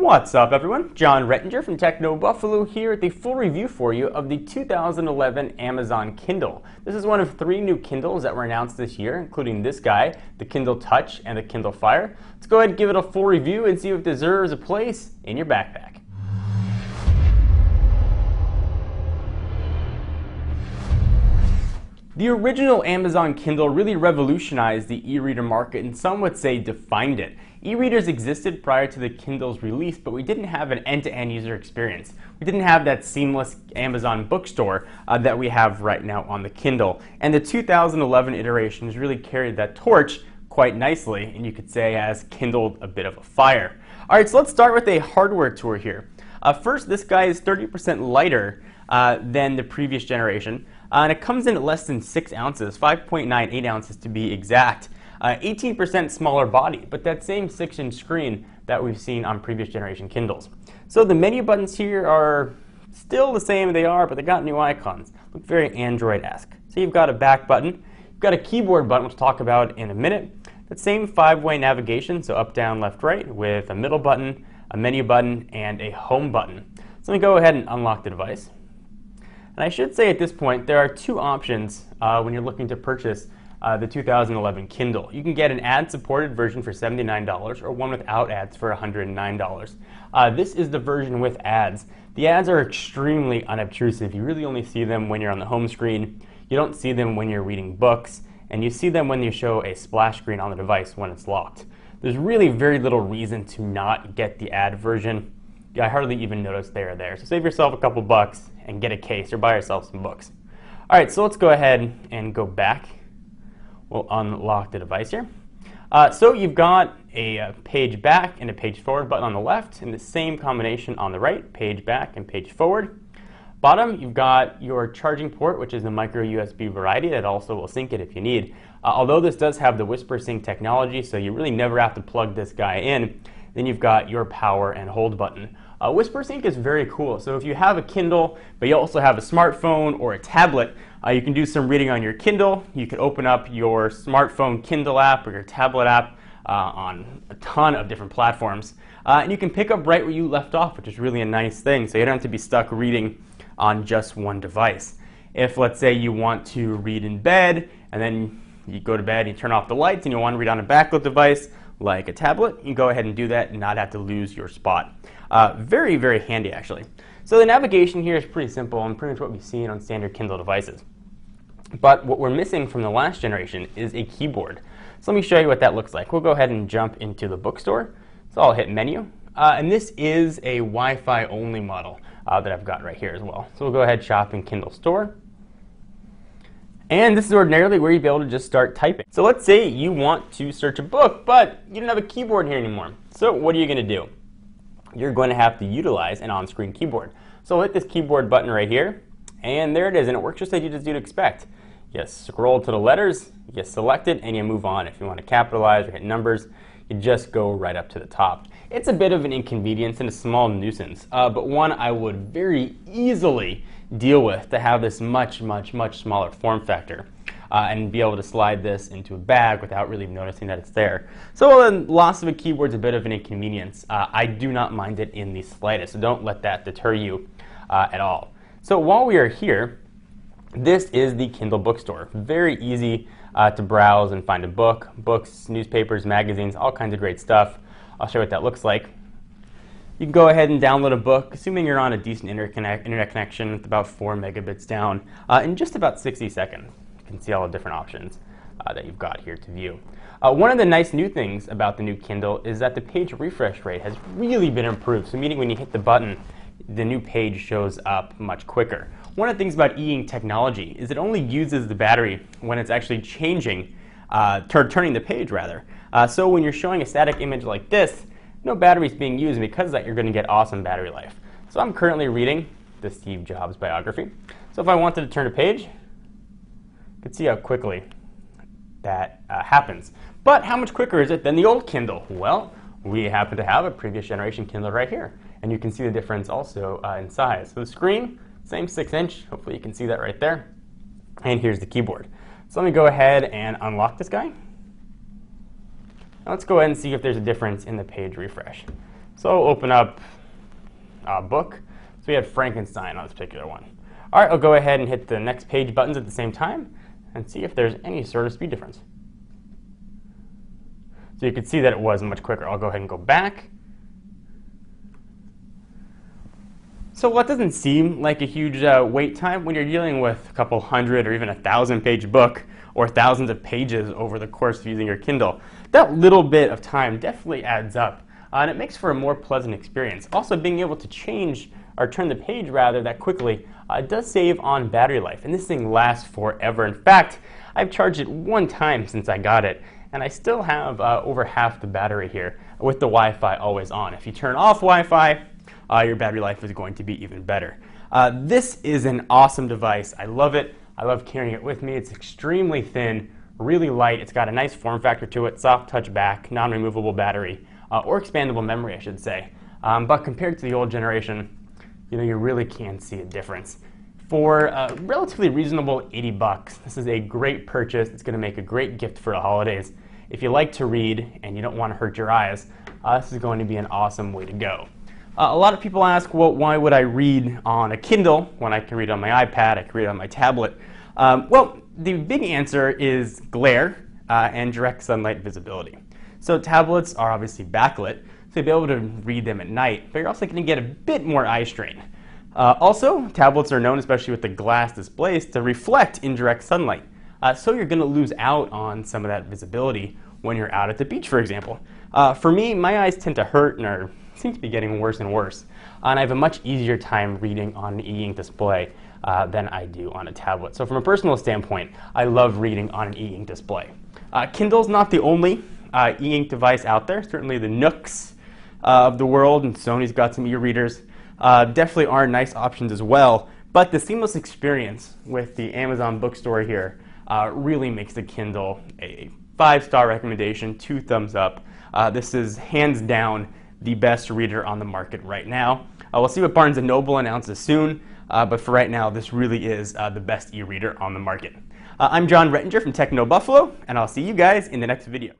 What's up, everyone? John Rettinger from Techno Buffalo here at the full review for you of the 2011 Amazon Kindle. This is one of 3 new Kindles that were announced this year, including this guy, the Kindle Touch and the Kindle Fire. Let's go ahead and give it a full review and see if it deserves a place in your backpack. The original Amazon Kindle really revolutionized the e-reader market, and some would say defined it. E-readers existed prior to the Kindle's release, but we didn't have an end-to-end user experience. We didn't have that seamless Amazon bookstore that we have right now on the Kindle. And the 2011 iterations really carried that torch quite nicely, and you could say has kindled a bit of a fire. All right, so let's start with a hardware tour here. First, this guy is 30% lighter than the previous generation. And it comes in at less than 6 ounces, 5.98 ounces to be exact. 18% smaller body, but that same 6-inch screen that we've seen on previous generation Kindles. So the menu buttons here are still the same they are, but they got new icons. Look very Android-esque. So you've got a back button, you've got a keyboard button, which we'll talk about in a minute. That same 5-way navigation, so up, down, left, right, with a middle button, a menu button, and a home button. So let me go ahead and unlock the device. And I should say at this point, there are 2 options when you're looking to purchase the 2011 Kindle. You can get an ad-supported version for $79 or one without ads for $109. This is the version with ads. The ads are extremely unobtrusive. You really only see them when you're on the home screen. You don't see them when you're reading books, and you see them when you show a splash screen on the device when it's locked. There's really very little reason to not get the ad version. I hardly even notice they are there. So save yourself a couple bucks and get a case or buy yourself some books. All right, so let's go ahead and go back. We'll unlock the device here. So you've got a page back and a page forward button on the left, and the same combination on the right, page back and page forward. Bottom, you've got your charging port, which is the micro USB variety that also will sync it if you need. Although this does have the Whisper Sync technology, so you really never have to plug this guy in. Then you've got your power and hold button. Whisper Sync is very cool. So if you have a Kindle, but you also have a smartphone or a tablet, you can do some reading on your Kindle. You can open up your smartphone Kindle app or your tablet app on a ton of different platforms. And you can pick up right where you left off, which is really a nice thing. So you don't have to be stuck reading on just one device. If, let's say, you want to read in bed, and then you go to bed and you turn off the lights and you want to read on a backlit device, like a tablet, you can go ahead and do that and not have to lose your spot. Very, very handy, actually. So the navigation here is pretty simple and pretty much what we've seen on standard Kindle devices. But what we're missing from the last generation is a keyboard. So let me show you what that looks like. We'll go ahead and jump into the bookstore. So I'll hit menu. And this is a Wi-Fi only model that I've got right here as well. So we'll go ahead, shop in Kindle Store. And this is ordinarily where you'd be able to just start typing. So let's say you want to search a book, but you don't have a keyboard here anymore. So what are you going to do? You're going to have to utilize an on-screen keyboard. So I'll hit this keyboard button right here, and there it is, and it works just like you'd expect. You scroll to the letters, you select it, and you move on. If you want to capitalize or hit numbers, you just go right up to the top. It's a bit of an inconvenience and a small nuisance, but one I would very easily deal with to have this much smaller form factor and be able to slide this into a bag without really noticing that it's there. So while the loss of a keyboard is a bit of an inconvenience, I do not mind it in the slightest, so don't let that deter you at all. So while we are here, this is the Kindle bookstore. Very easy to browse and find a book, books, newspapers, magazines, all kinds of great stuff. I'll show you what that looks like. You can go ahead and download a book, assuming you're on a decent internet connection with about 4 megabits down, in just about 60 seconds. You can see all the different options that you've got here to view. One of the nice new things about the new Kindle is that the page refresh rate has really been improved. So meaning when you hit the button, the new page shows up much quicker. One of the things about e-ink technology is it only uses the battery when it's actually changing, turning the page rather. So when you're showing a static image like this, no batteries being used, and because of that, you're going to get awesome battery life. So I'm currently reading the Steve Jobs biography. So if I wanted to turn a page, you can see how quickly that happens. But how much quicker is it than the old Kindle? Well, we happen to have a previous generation Kindle right here, and you can see the difference also in size. So the screen, same 6-inch. Hopefully you can see that right there. And here's the keyboard. So let me go ahead and unlock this guy. Now let's go ahead and see if there's a difference in the page refresh. So I'll open up a book. So we had Frankenstein on this particular one. All right, I'll go ahead and hit the next page buttons at the same time and see if there's any sort of speed difference. So you can see that it was much quicker. I'll go ahead and go back. So what doesn't seem like a huge wait time when you're dealing with a couple hundred or even 1,000-page book or thousands of pages over the course of using your Kindle, that little bit of time definitely adds up. And it makes for a more pleasant experience. Also, being able to change or turn the page rather that quickly does save on battery life. And this thing lasts forever. In fact, I've charged it one time since I got it, and I still have over half the battery here with the Wi-Fi always on. If you turn off Wi-Fi, your battery life is going to be even better. This is an awesome device. I love it. I love carrying it with me. It's extremely thin, really light. It's got a nice form factor to it, soft touch back, non-removable battery, or expandable memory, I should say. But compared to the old generation, you really can see a difference. For a relatively reasonable 80 bucks, this is a great purchase. It's going to make a great gift for the holidays. If you like to read and you don't want to hurt your eyes, this is going to be an awesome way to go. A lot of people ask, well, why would I read on a Kindle when I can read on my iPad, I can read on my tablet? Well, the big answer is glare and direct sunlight visibility. So tablets are obviously backlit, so you'll be able to read them at night, but you're also going to get a bit more eye strain. Also, tablets are known, especially with the glass displays, to reflect indirect sunlight. So you're going to lose out on some of that visibility when you're out at the beach, for example. For me, my eyes tend to hurt and seem to be getting worse and worse. And I have a much easier time reading on an e-ink display than I do on a tablet. So from a personal standpoint, I love reading on an e-ink display. Kindle's not the only e-ink device out there. Certainly the Nooks of the world, and Sony's got some e-readers, definitely are nice options as well. But the seamless experience with the Amazon bookstore here really makes the Kindle a 5-star recommendation, 2 thumbs up. This is hands down the best reader on the market right now. We'll see what Barnes & Noble announces soon, but for right now, this really is the best e-reader on the market. I'm John Rettinger from Techno Buffalo, and I'll see you guys in the next video.